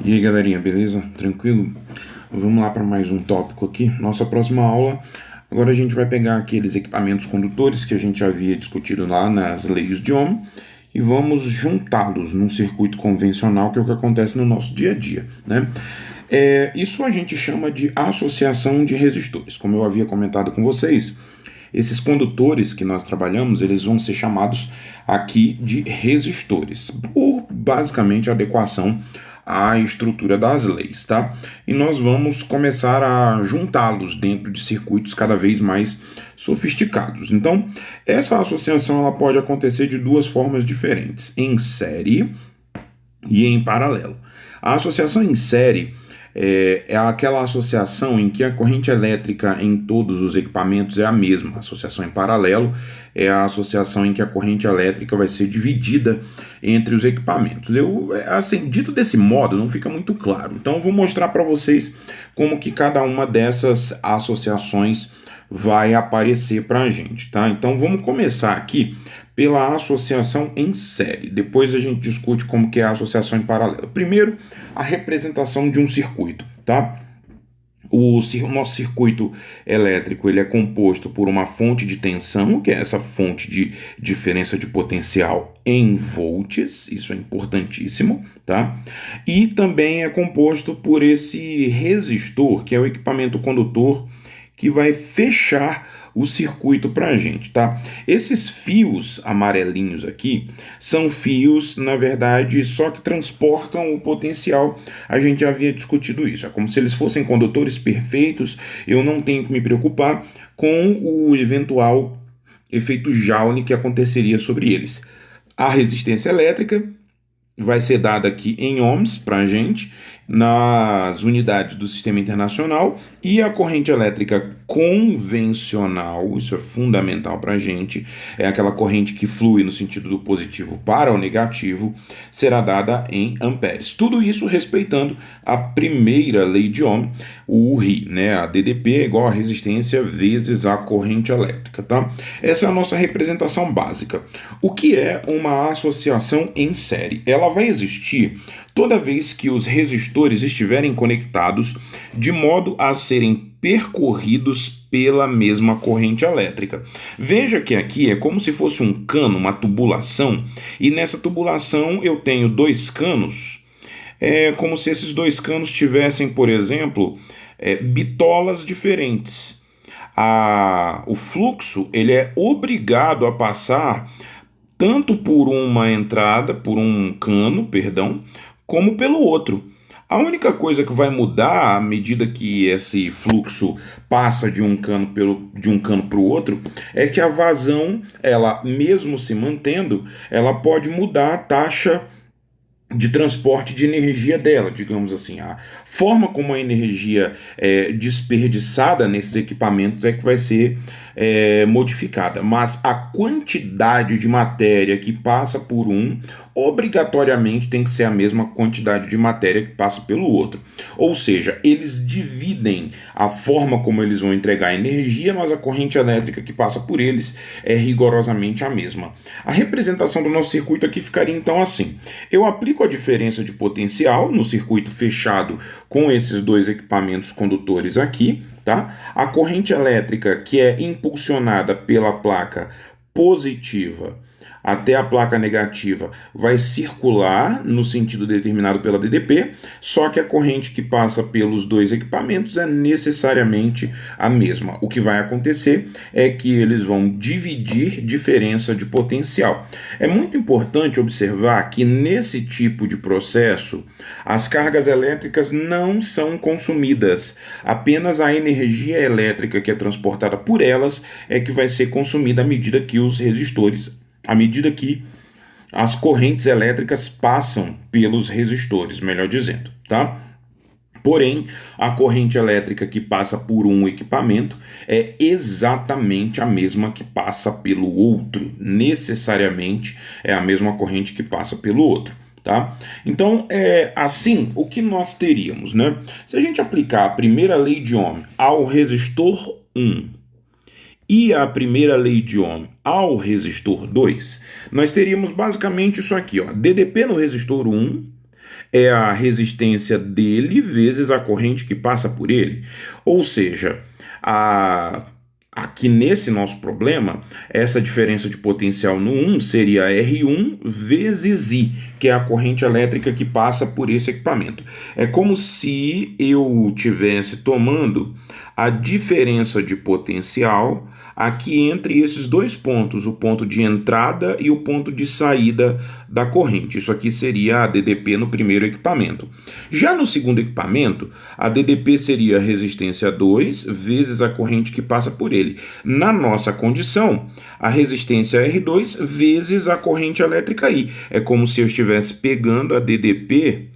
E aí galerinha, beleza? Tranquilo? Vamos lá para mais um tópico aqui. Nossa próxima aula, agora a gente vai pegar aqueles equipamentos condutores que a gente havia discutido lá nas leis de Ohm e vamos juntá-los num circuito convencional, que é o que acontece no nosso dia a dia, né? Isso a gente chama de associação de resistores. Como eu havia comentado com vocês, esses condutores que nós trabalhamos, eles vão ser chamados aqui de resistores, por basicamente adequação à estrutura das leis, tá? E nós vamos começar a juntá-los dentro de circuitos cada vez mais sofisticados. Então, essa associação ela pode acontecer de duas formas diferentes, em série e em paralelo. A associação em série é aquela associação em que a corrente elétrica em todos os equipamentos é a mesma. A associação em paralelo é a associação em que a corrente elétrica vai ser dividida entre os equipamentos. Assim, dito desse modo, não fica muito claro. Então, eu vou mostrar para vocês como que cada uma dessas associações vai aparecer para a gente, tá? Então, vamos começar aqui pela associação em série. Depois a gente discute como que é a associação em paralelo. Primeiro, a representação de um circuito, tá? O nosso circuito elétrico ele é composto por uma fonte de tensão, que é essa fonte de diferença de potencial em volts, isso é importantíssimo, tá? E também é composto por esse resistor, que é o equipamento condutor que vai fechar o circuito para a gente, tá? Esses fios amarelinhos aqui são fios, na verdade, só que transportam o potencial. A gente já havia discutido isso. É como se eles fossem condutores perfeitos. Eu não tenho que me preocupar com o eventual efeito Joule que aconteceria sobre eles. A resistência elétrica vai ser dada aqui em ohms para a gente, nas unidades do Sistema Internacional, e a corrente elétrica convencional, isso é fundamental para a gente, é aquela corrente que flui no sentido do positivo para o negativo, será dada em amperes. Tudo isso respeitando a primeira lei de Ohm, o RI, né? A DDP é igual a resistência vezes a corrente elétrica, tá? Essa é a nossa representação básica. O que é uma associação em série? Ela vai existir toda vez que os resistores estiverem conectados de modo a serem percorridos pela mesma corrente elétrica. Veja que aqui é como se fosse um cano, uma tubulação, e nessa tubulação eu tenho dois canos. É como se esses dois canos tivessem, por exemplo, bitolas diferentes. O fluxo ele é obrigado a passar tanto por uma entrada, por um cano, perdão, como pelo outro. A única coisa que vai mudar à medida que esse fluxo passa de um cano para o outro é que a vazão, ela mesmo se mantendo, ela pode mudar a taxa de transporte de energia dela, digamos assim. A forma como a energia é desperdiçada nesses equipamentos é que vai ser modificada, mas a quantidade de matéria que passa por um obrigatoriamente tem que ser a mesma quantidade de matéria que passa pelo outro. Ou seja, eles dividem a forma como eles vão entregar energia, mas a corrente elétrica que passa por eles é rigorosamente a mesma. A representação do nosso circuito aqui ficaria então assim. Eu aplico a diferença de potencial no circuito fechado com esses dois equipamentos condutores aqui, tá? A corrente elétrica que é impulsionada pela placa positiva até a placa negativa vai circular no sentido determinado pela DDP, só que a corrente que passa pelos dois equipamentos é necessariamente a mesma. O que vai acontecer é que eles vão dividir diferença de potencial. É muito importante observar que nesse tipo de processo as cargas elétricas não são consumidas, apenas a energia elétrica que é transportada por elas é que vai ser consumida à medida que as correntes elétricas passam pelos resistores, melhor dizendo, tá? Porém, a corrente elétrica que passa por um equipamento é exatamente a mesma que passa pelo outro. Necessariamente é a mesma corrente que passa pelo outro. Tá? Então, assim, o que nós teríamos, né? Se a gente aplicar a primeira lei de Ohm ao resistor 1 e a primeira lei de Ohm ao resistor 2, nós teríamos basicamente isso aqui, ó, DDP no resistor 1 é a resistência dele vezes a corrente que passa por ele. Ou seja, aqui nesse nosso problema, essa diferença de potencial no 1 seria R1 vezes I, que é a corrente elétrica que passa por esse equipamento. É como se eu tivesse tomando a diferença de potencial aqui entre esses dois pontos, o ponto de entrada e o ponto de saída da corrente. Isso aqui seria a DDP no primeiro equipamento. Já no segundo equipamento, a DDP seria a resistência 2 vezes a corrente que passa por ele. Na nossa condição, a resistência R2 vezes a corrente elétrica I. É como se eu estivesse pegando a DDP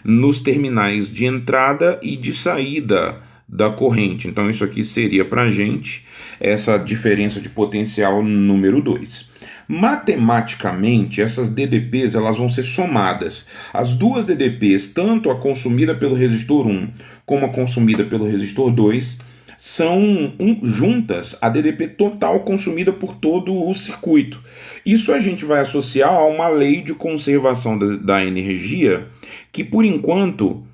nos terminais de entrada e de saída da corrente. Então isso aqui seria para a gente essa diferença de potencial número 2. Matematicamente, essas DDPs elas vão ser somadas. As duas DDPs, tanto a consumida pelo resistor 1 como a consumida pelo resistor 2, são juntas a DDP total consumida por todo o circuito. Isso a gente vai associar a uma lei de conservação da energia, que por enquanto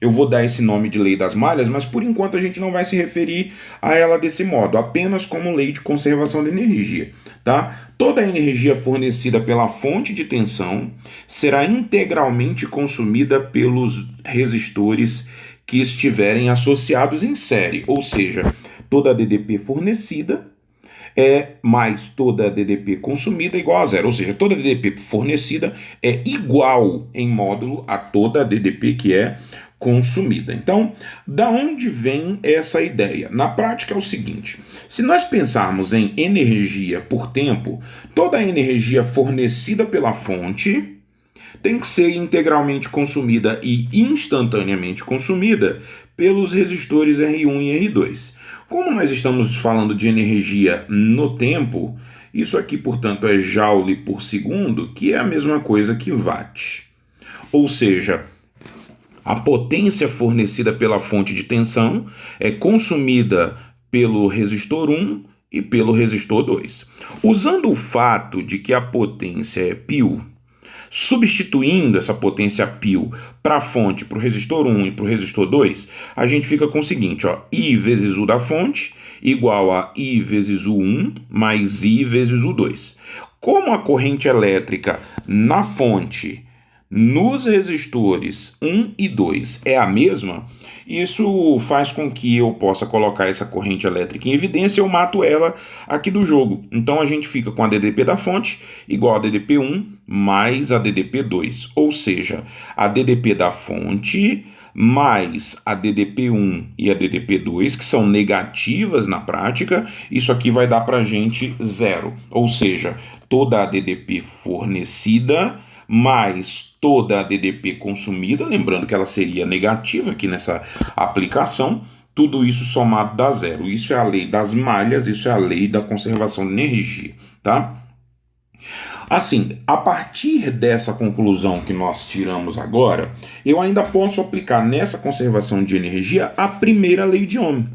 eu vou dar esse nome de lei das malhas, mas por enquanto a gente não vai se referir a ela desse modo, apenas como lei de conservação de energia, tá? Toda a energia fornecida pela fonte de tensão será integralmente consumida pelos resistores que estiverem associados em série, ou seja, toda a DDP fornecida mais toda a DDP consumida igual a zero, ou seja, toda a DDP fornecida é igual em módulo a toda a DDP que é consumida. Então, da onde vem essa ideia? Na prática é o seguinte: se nós pensarmos em energia por tempo, toda a energia fornecida pela fonte tem que ser integralmente consumida e instantaneamente consumida pelos resistores R1 e R2. Como nós estamos falando de energia no tempo, isso aqui, portanto, é joule por segundo, que é a mesma coisa que watt. Ou seja, a potência fornecida pela fonte de tensão é consumida pelo resistor 1 e pelo resistor 2. Usando o fato de que a potência é π, substituindo essa potência π para a fonte, para o resistor 1 e para o resistor 2, a gente fica com o seguinte, ó, I vezes U da fonte igual a I vezes U1 mais I vezes U2. Como a corrente elétrica na fonte, nos resistores 1 e 2 é a mesma, isso faz com que eu possa colocar essa corrente elétrica em evidência, eu mato ela aqui do jogo. Então a gente fica com a DDP da fonte igual a DDP 1 mais a DDP 2, ou seja, a DDP da fonte mais a DDP 1 e a DDP 2, que são negativas na prática, isso aqui vai dar para a gente zero, ou seja, toda a DDP fornecida mais toda a DDP consumida, lembrando que ela seria negativa aqui nessa aplicação, tudo isso somado dá zero. Isso é a lei das malhas, isso é a lei da conservação de energia, tá? Assim, a partir dessa conclusão que nós tiramos agora, eu ainda posso aplicar nessa conservação de energia a primeira lei de Ohm.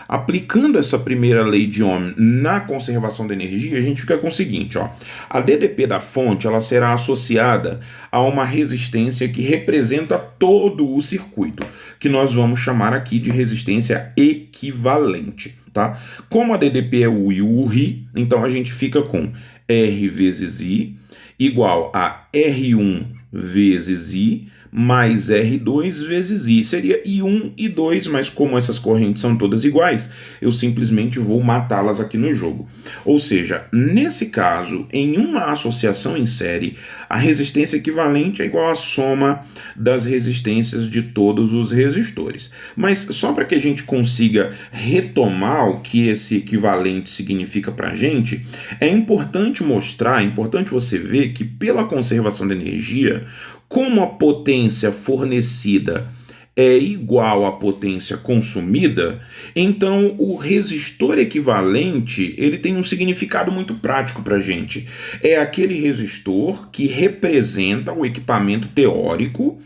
Aplicando essa primeira lei de Ohm na conservação da energia, a gente fica com o seguinte, ó, a DDP da fonte ela será associada a uma resistência que representa todo o circuito, que nós vamos chamar aqui de resistência equivalente, tá? Como a DDP é U e o RI, então a gente fica com R vezes I igual a R1 vezes I mais R2 vezes I. Seria I1 e 2, mas como essas correntes são todas iguais, eu simplesmente vou matá-las aqui no jogo. Ou seja, nesse caso, em uma associação em série, a resistência equivalente é igual à soma das resistências de todos os resistores. Mas só para que a gente consiga retomar o que esse equivalente significa para a gente, é importante mostrar, é importante você ver que pela conservação da energia, como a potência fornecida é igual à potência consumida, então o resistor equivalente ele tem um significado muito prático para a gente. É aquele resistor que representa o equipamento teórico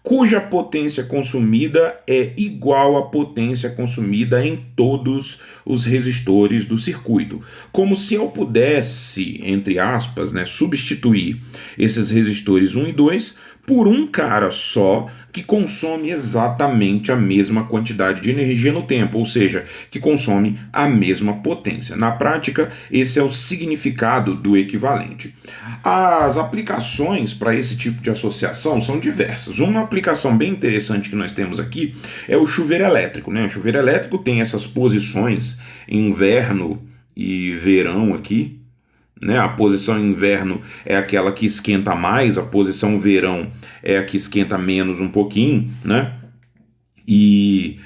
cuja potência consumida é igual à potência consumida em todos os resistores do circuito. Como se eu pudesse, entre aspas, né, substituir esses resistores 1 e 2 por um cara só que consome exatamente a mesma quantidade de energia no tempo, ou seja, que consome a mesma potência. Na prática, esse é o significado do equivalente. As aplicações para esse tipo de associação são diversas. Uma aplicação bem interessante que nós temos aqui é o chuveiro elétrico, né? O chuveiro elétrico tem essas posições inverno e verão aqui, né? A posição inverno é aquela que esquenta mais, a posição verão é a que esquenta menos um pouquinho, né? E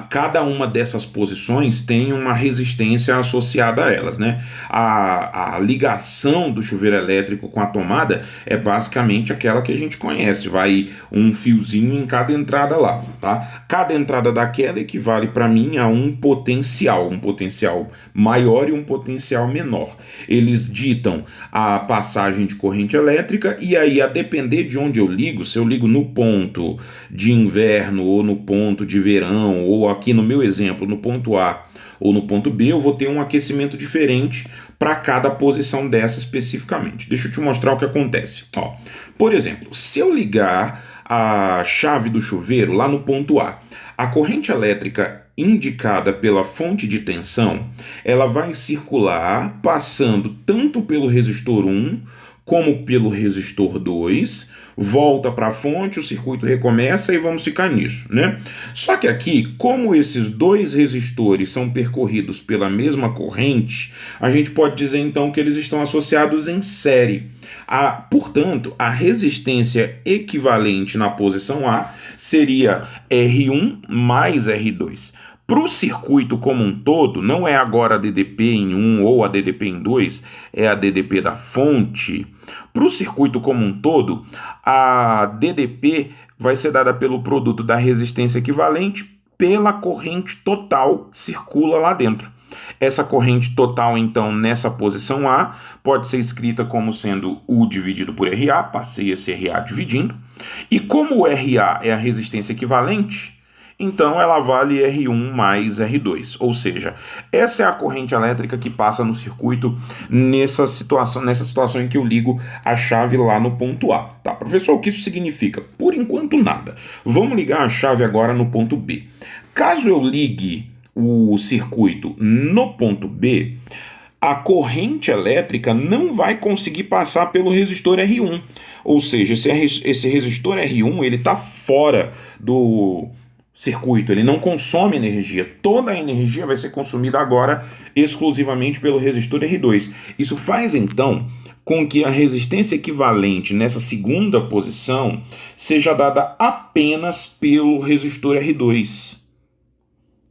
cada uma dessas posições tem uma resistência associada a elas, né? A ligação do chuveiro elétrico com a tomada é basicamente aquela que a gente conhece, vai um fiozinho em cada entrada lá, tá? Cada entrada daquela equivale para mim a um potencial maior e um potencial menor. Eles ditam a passagem de corrente elétrica e aí, a depender de onde eu ligo, se eu ligo no ponto de inverno ou no ponto de verão, ou aqui no meu exemplo, no ponto A ou no ponto B, eu vou ter um aquecimento diferente para cada posição dessa especificamente. Deixa eu te mostrar o que acontece. Ó, por exemplo, se eu ligar a chave do chuveiro lá no ponto a corrente elétrica indicada pela fonte de tensão, ela vai circular passando tanto pelo resistor 1 como pelo resistor 2, volta para a fonte, o circuito recomeça e vamos ficar nisso, né? Só que aqui, como esses dois resistores são percorridos pela mesma corrente, a gente pode dizer então que eles estão associados em série. Portanto, a resistência equivalente na posição A seria R1 mais R2. Para o circuito como um todo, não é agora a DDP em 1 ou a DDP em 2, é a DDP da fonte. Para o circuito como um todo, a DDP vai ser dada pelo produto da resistência equivalente pela corrente total que circula lá dentro. Essa corrente total, então, nessa posição A, pode ser escrita como sendo U dividido por RA, passei esse RA dividindo. E como o RA é a resistência equivalente, então ela vale R1 mais R2, ou seja, essa é a corrente elétrica que passa no circuito nessa situação em que eu ligo a chave lá no ponto A. Tá, professor, o que isso significa? Por enquanto nada. Vamos ligar a chave agora no ponto B. Caso eu ligue o circuito no ponto B, a corrente elétrica não vai conseguir passar pelo resistor R1, ou seja, esse resistor R1 ele está fora do circuito, ele não consome energia, toda a energia vai ser consumida agora exclusivamente pelo resistor R2. Isso faz então com que a resistência equivalente nessa segunda posição seja dada apenas pelo resistor R2,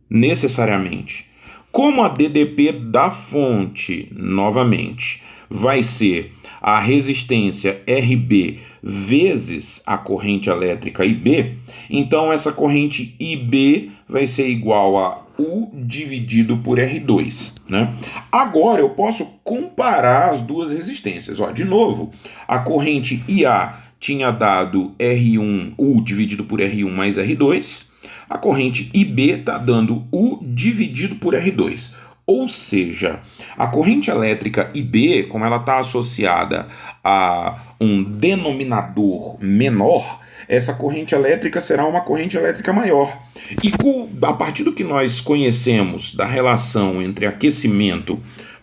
necessariamente. Como a DDP da fonte, novamente, vai ser a resistência RB vezes a corrente elétrica IB, então essa corrente IB vai ser igual a U dividido por R2, né? Agora eu posso comparar as duas resistências. Ó, de novo, a corrente IA tinha dado R1, U dividido por R1 mais R2, a corrente IB está dando U dividido por R2. Ou seja, a corrente elétrica IB, como ela está associada a um denominador menor, essa corrente elétrica será uma corrente elétrica maior. E a partir do que nós conhecemos da relação entre aquecimento,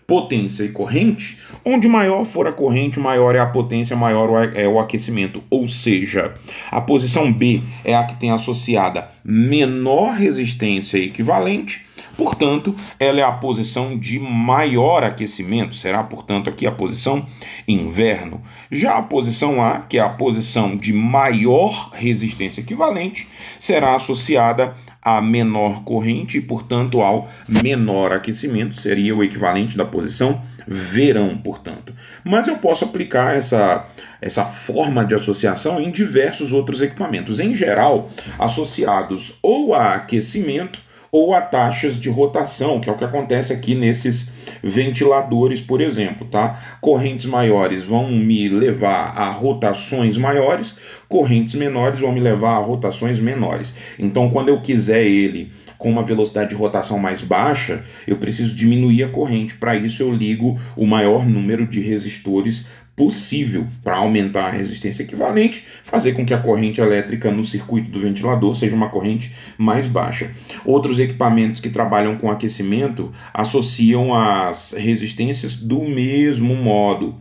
potência e corrente, onde maior for a corrente, maior é a potência, maior é o aquecimento. Ou seja, a posição B é a que tem associada menor resistência equivalente, portanto, ela é a posição de maior aquecimento, será, portanto, aqui a posição inverno. Já a posição A, que é a posição de maior resistência equivalente, será associada a menor corrente e, portanto, ao menor aquecimento, seria o equivalente da posição verão, portanto. Mas eu posso aplicar essa forma de associação em diversos outros equipamentos, em geral, associados ou a aquecimento ou a taxas de rotação, que é o que acontece aqui nesses ventiladores, por exemplo, tá? Correntes maiores vão me levar a rotações maiores, correntes menores vão me levar a rotações menores. Então, quando eu quiser ele com uma velocidade de rotação mais baixa, eu preciso diminuir a corrente. Para isso, eu ligo o maior número de resistores possível para aumentar a resistência equivalente, fazer com que a corrente elétrica no circuito do ventilador seja uma corrente mais baixa. Outros equipamentos que trabalham com aquecimento associam as resistências do mesmo modo,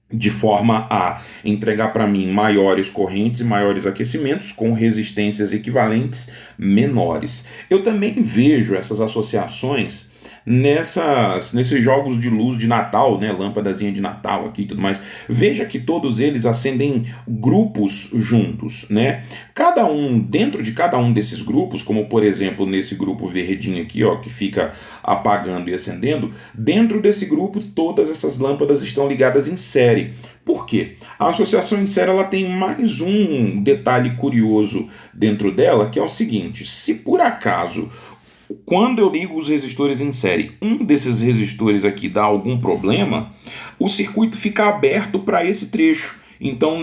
de forma a entregar para mim maiores correntes e maiores aquecimentos com resistências equivalentes menores. Eu também vejo essas associações nesses jogos de luz de Natal, né, lâmpadazinha de Natal aqui e tudo mais. Veja que todos eles acendem grupos juntos, né? Dentro de cada um desses grupos, como por exemplo nesse grupo verdinho aqui, ó, que fica apagando e acendendo, dentro desse grupo todas essas lâmpadas estão ligadas em série. Por quê? A associação em série ela tem mais um detalhe curioso dentro dela, que é o seguinte: se por acaso quando eu ligo os resistores em série, um desses resistores aqui dá algum problema, o circuito fica aberto para esse trecho. Então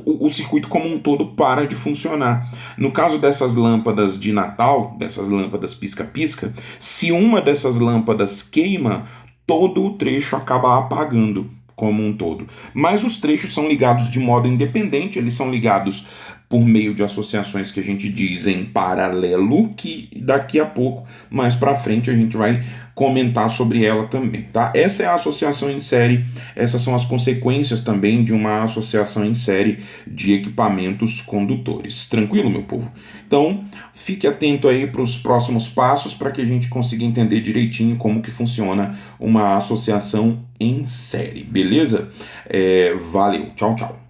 o circuito como um todo para de funcionar. No caso dessas lâmpadas de Natal, dessas lâmpadas pisca-pisca, se uma dessas lâmpadas queima, todo o trecho acaba apagando como um todo. Mas os trechos são ligados de modo independente, eles são ligados por meio de associações que a gente diz em paralelo, que daqui a pouco, mais para frente, a gente vai comentar sobre ela também, tá? Essa é a associação em série, essas são as consequências também de uma associação em série de equipamentos condutores. Tranquilo, meu povo? Então, fique atento aí para os próximos passos para que a gente consiga entender direitinho como que funciona uma associação em série, beleza? Valeu, tchau, tchau.